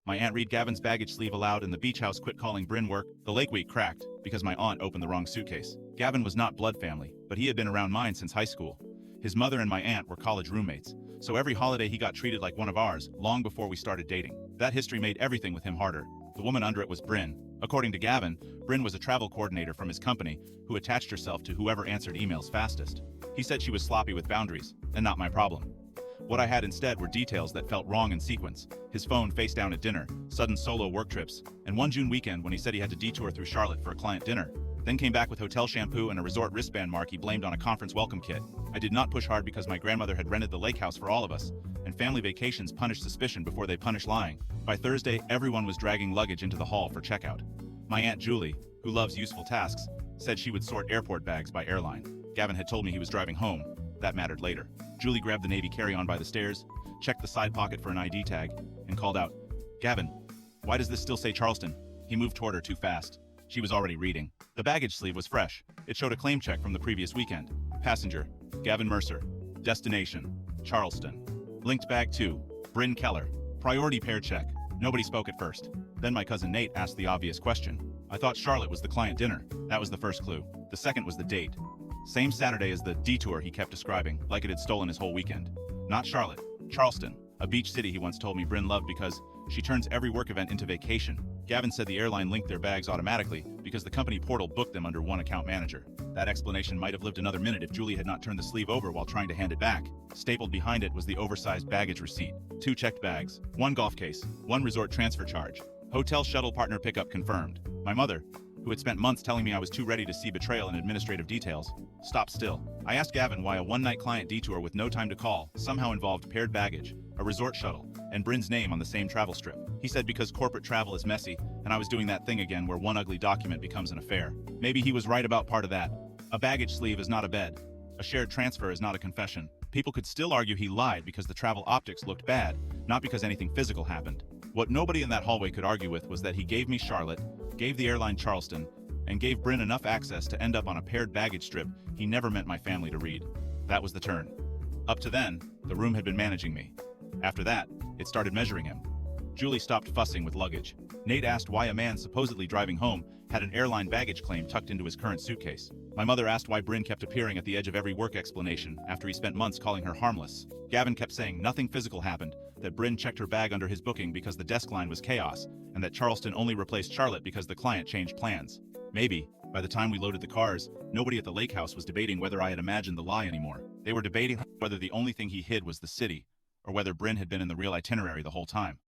My aunt read Gavin's baggage sleeve aloud and the beach house quit calling Brynn work. The lake week cracked because my aunt opened the wrong suitcase. Gavin was not blood family, but he had been around mine since high school. His mother and my aunt were college roommates, so every holiday he got treated like one of ours long before we started dating. That history made everything with him harder. The woman under it was Brynn. According to Gavin, Brynn was a travel coordinator from his company who attached herself to whoever answered emails fastest. He said she was sloppy with boundaries, and not my problem. What I had instead were details that felt wrong in sequence. His phone face down at dinner, sudden solo work trips, and one June weekend when he said he had to detour through Charlotte for a client dinner. Then came back with hotel shampoo and a resort wristband mark he blamed on a conference welcome kit. I did not push hard because my grandmother had rented the lake house for all of us, and family vacations punish suspicion before they punish lying. By Thursday, everyone was dragging luggage into the hall for checkout. My Aunt Julie, who loves useful tasks, said she would sort airport bags by airline. Gavin had told me he was driving home. That mattered later. Julie grabbed the navy carry-on by the stairs, checked the side pocket for an ID tag, and called out, "Gavin, why does this still say Charleston?" He moved toward her too fast. She was already reading. The baggage sleeve was fresh. It showed a claim check from the previous weekend. Passenger, Gavin Mercer. Destination, Charleston. Linked bag 2, Brynn Keller. Priority pair check. Nobody spoke at first. Then my cousin Nate asked the obvious question. I thought Charlotte was the client dinner. That was the first clue. The second was the date. Same Saturday as the detour he kept describing, like it had stolen his whole weekend. Not Charlotte, Charleston, a beach city he once told me Brynn loved because she turns every work event into vacation. Gavin said the airline linked their bags automatically because the company portal booked them under one account manager. That explanation might have lived another minute if Julie had not turned the sleeve over while trying to hand it back. Stapled behind it was the oversized baggage receipt. 2 checked bags, 1 golf case, 1 resort transfer charge. Hotel shuttle partner pickup confirmed. My mother, who had spent months telling me I was too ready to see betrayal in administrative details, stopped still. I asked Gavin why a one-night client detour with no time to call somehow involved paired baggage, a resort shuttle, and Brynn's name on the same travel strip. He said because corporate travel is messy, and I was doing that thing again where one ugly document becomes an affair. Maybe he was right about part of that. A baggage sleeve is not a bed. A shared transfer is not a confession. People could still argue he lied because the travel optics looked bad, not because anything physical happened. What nobody in that hallway could argue with was that he gave me Charlotte, gave the airline Charleston, and gave Brynn enough access to end up on a paired baggage strip he never meant my family to read. That was the turn. Up to then, the room had been managing me. After that, it started measuring him. Julie stopped fussing with luggage. Nate asked why a man supposedly driving home had an airline baggage claim tucked into his current suitcase. My mother asked why Brynn kept appearing at the edge of every work explanation after he spent months calling her harmless. Gavin kept saying nothing physical happened, that Brynn checked her bag under his booking because the desk line was chaos, and that Charleston only replaced Charlotte because the client changed plans. Maybe, by the time we loaded the cars, nobody at the lake house was debating whether I had imagined the lie anymore. They were debating whether the only thing he hid was the city, or whether Brynn had been in the real itinerary the whole time.